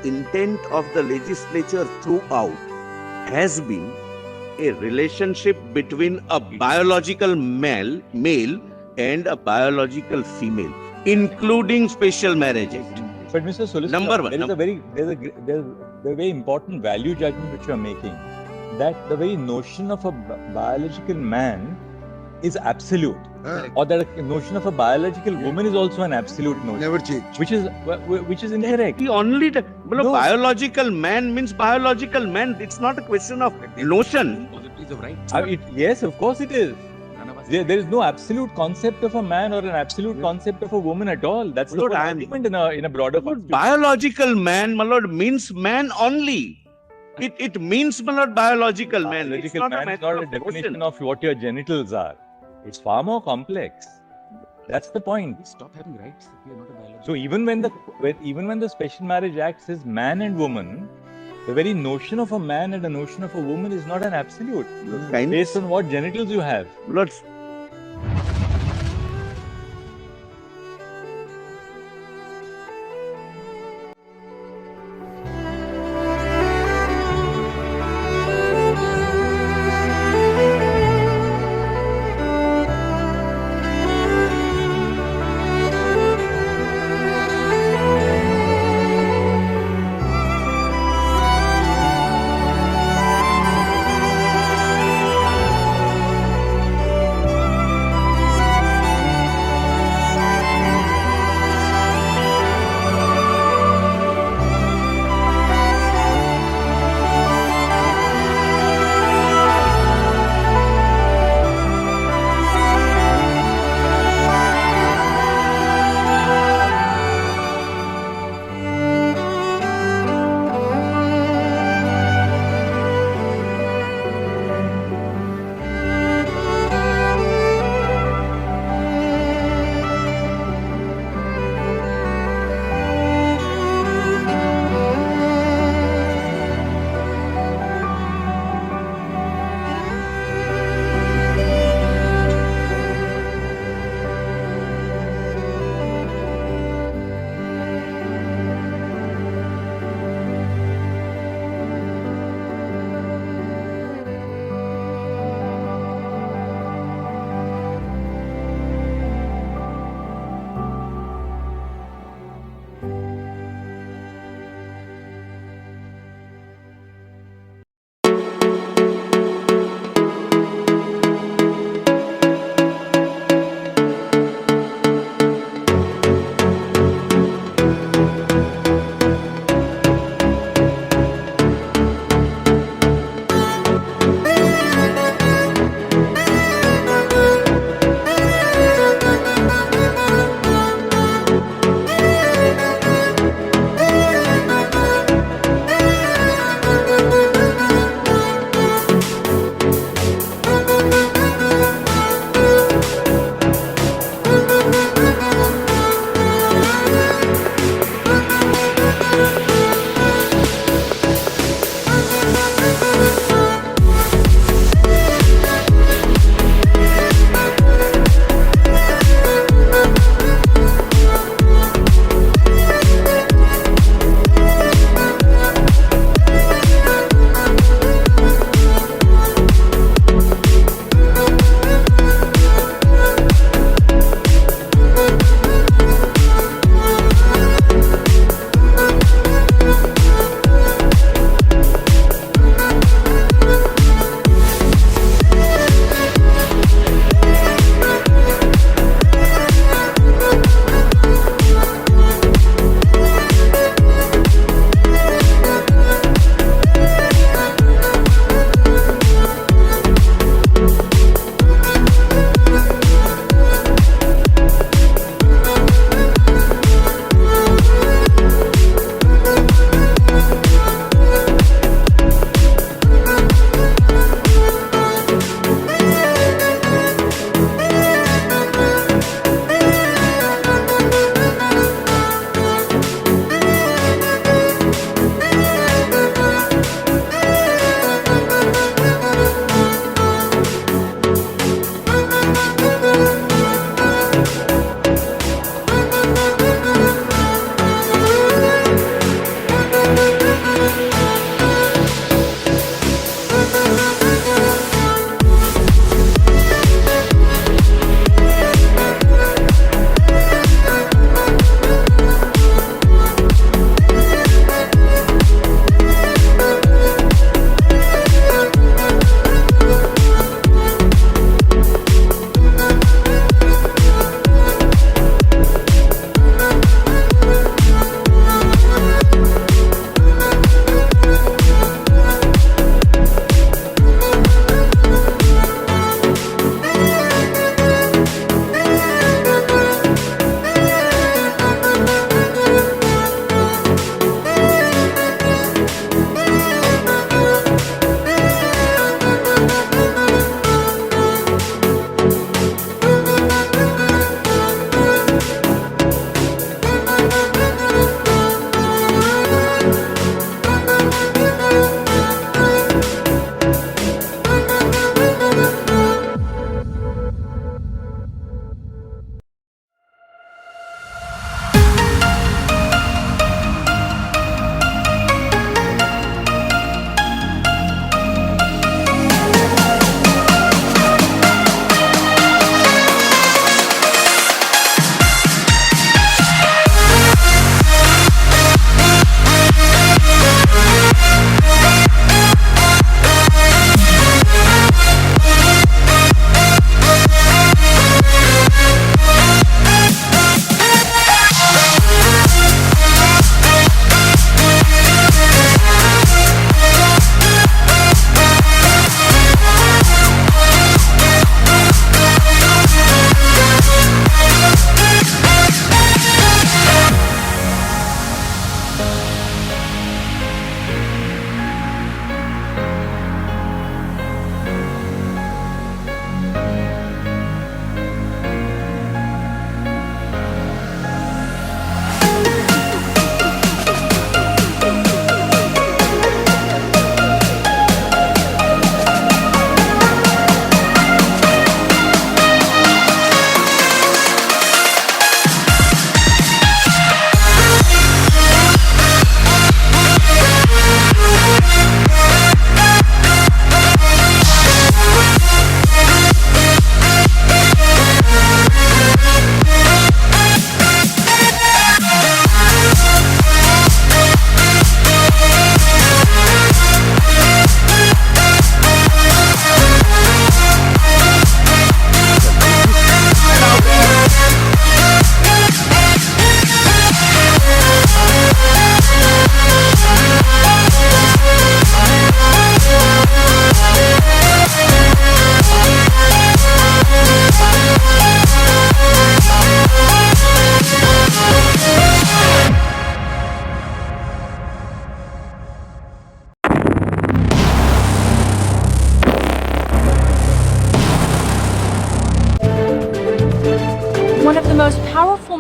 intent of the legislature throughout has been a relationship between a biological male and a biological female, including Special Marriage Act. But Mr. Solicitor, Number one, there's a very important value judgment which you are making, that the very notion of a biological man is absolute, or that a notion of a biological woman is also an absolute notion, Never change. which is incorrect. The only No. biological man means biological man. It's not a question of notion. Possibilities of rights. Yes, of course it is. None of us. There is no absolute concept of a man or an absolute concept of a woman at all. That's the Lord, whole I am- argument in a broader concept. Biological man, my lord, means man only. It means, my lord, biological man. It's Biological not a man is matter not a of definition notion. of what your genitals are. It's far more complex. That's the point. We stop having rights if we are not a biological. So even when the Special Marriage Act says man and woman, the very notion of a man and the notion of a woman is not an absolute, Kind- based on what genitals you have. Lord,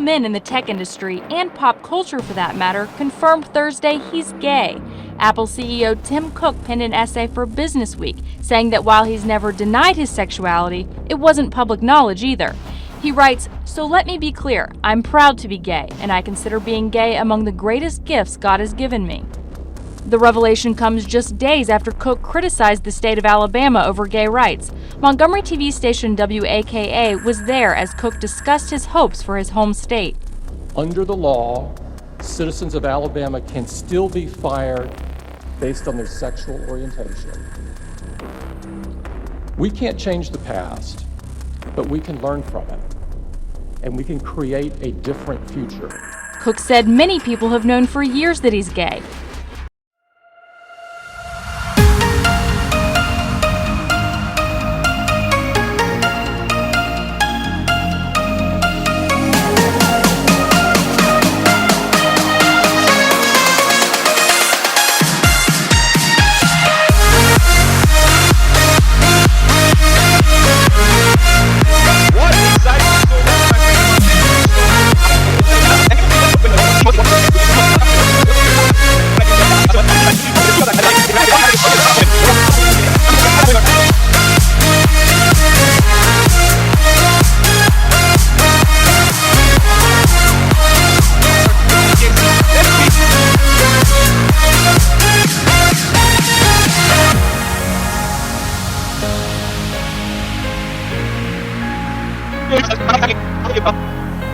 men in the tech industry, and pop culture for that matter, confirmed Thursday he's gay. Apple CEO Tim Cook penned an essay for Business Week, saying that while he's never denied his sexuality, it wasn't public knowledge either. He writes, "So let me be clear, I'm proud to be gay, and I consider being gay among the greatest gifts God has given me." The revelation comes just days after Cook criticized the state of Alabama over gay rights. Montgomery TV station WAKA was there as Cook discussed his hopes for his home state. Under the law, citizens of Alabama can still be fired based on their sexual orientation. We can't change the past, but we can learn from it, and we can create a different future. Cook said many people have known for years that he's gay.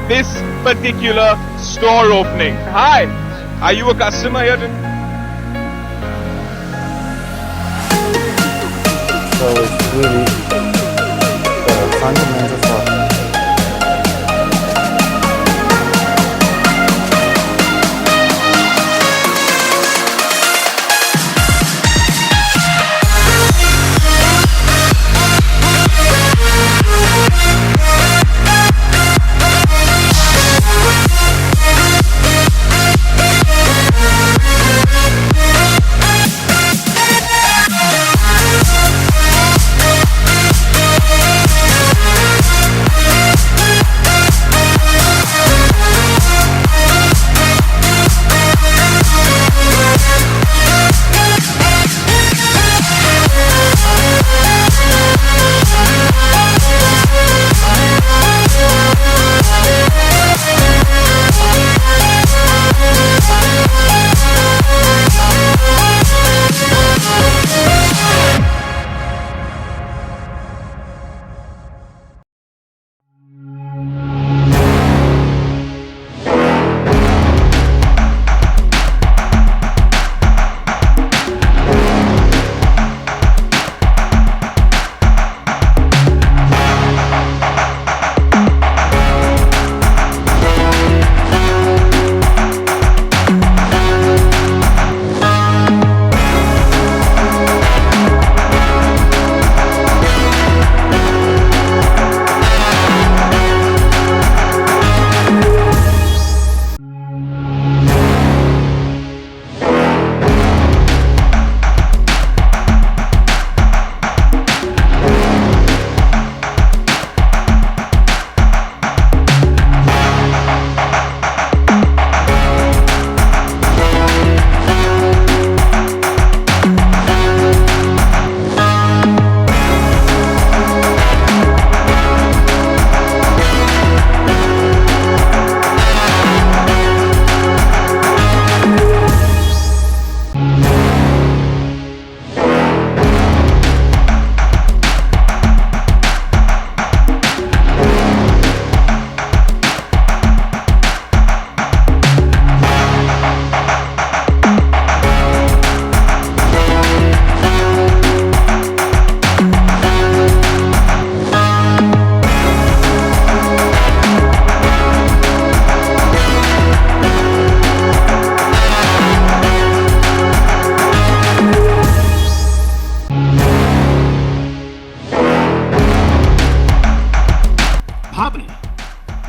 This particular store opening. Hi, are you a customer here? So it's really the fundamentals of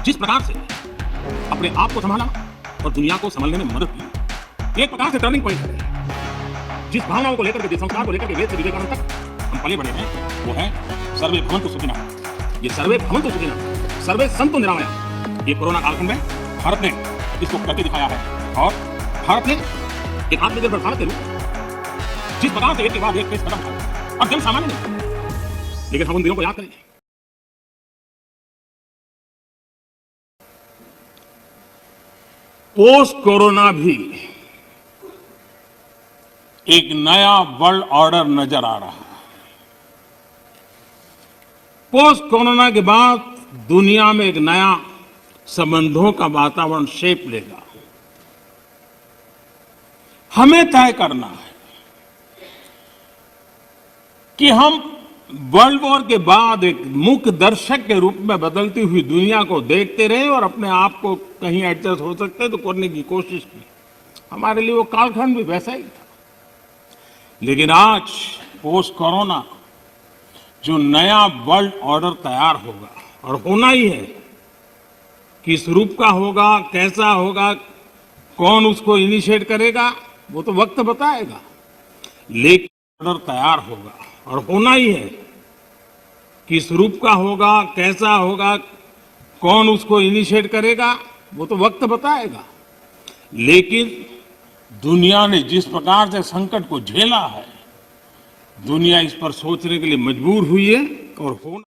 जिस प्रकार से अपने आप को संभाला और दुनिया को संभालने में मदद की, एक प्रकार से टर्निंग पॉइंट है। जिस भावनाओं को लेकर के, जिस संस्कार को लेकर के वेद से विवेकानंद तक हम पले बड़े हैं, वो है सर्वे भवन्तु सुखिनः। ये सर्वे भवन्तु सुखिनः, सर्वे सन्तु निरामयाः, ये कोरोना कालखंड में भारत ने इसको करके दिखाया है और भारत ने एक आत्मनिर्भर भारत के रूप में जिस प्रकार से एक के बाद एक कदम उठाए अब जन सामान्य नहीं, लेकिन हम उन दिनों को याद करेंगे। पोस्ट कोरोना भी एक नया वर्ल्ड ऑर्डर नजर आ रहा है। पोस्ट कोरोना के बाद दुनिया में एक नया संबंधों का वातावरण शेप लेगा। हमें तय करना है कि हम वर्ल्ड वॉर के बाद एक मुख्य दर्शक के रूप में बदलती हुई दुनिया को देखते रहे और अपने आप को कहीं एडजस्ट हो सकते तो करने की कोशिश की। हमारे लिए वो कालखंड भी वैसा ही था। लेकिन आज पोस्ट कोरोना जो नया वर्ल्ड ऑर्डर तैयार होगा और होना ही है, किस रूप का होगा, कैसा होगा, कौन उसको इनिशिएट करेगा, वो तो वक्त बताएगा। लेकिन ऑर्डर तैयार होगा और होना ही है, किस रूप का होगा, कैसा होगा, कौन उसको इनिशिएट करेगा, वो तो वक्त बताएगा। लेकिन दुनिया ने जिस प्रकार से संकट को झेला है, दुनिया इस पर सोचने के लिए मजबूर हुई है और होना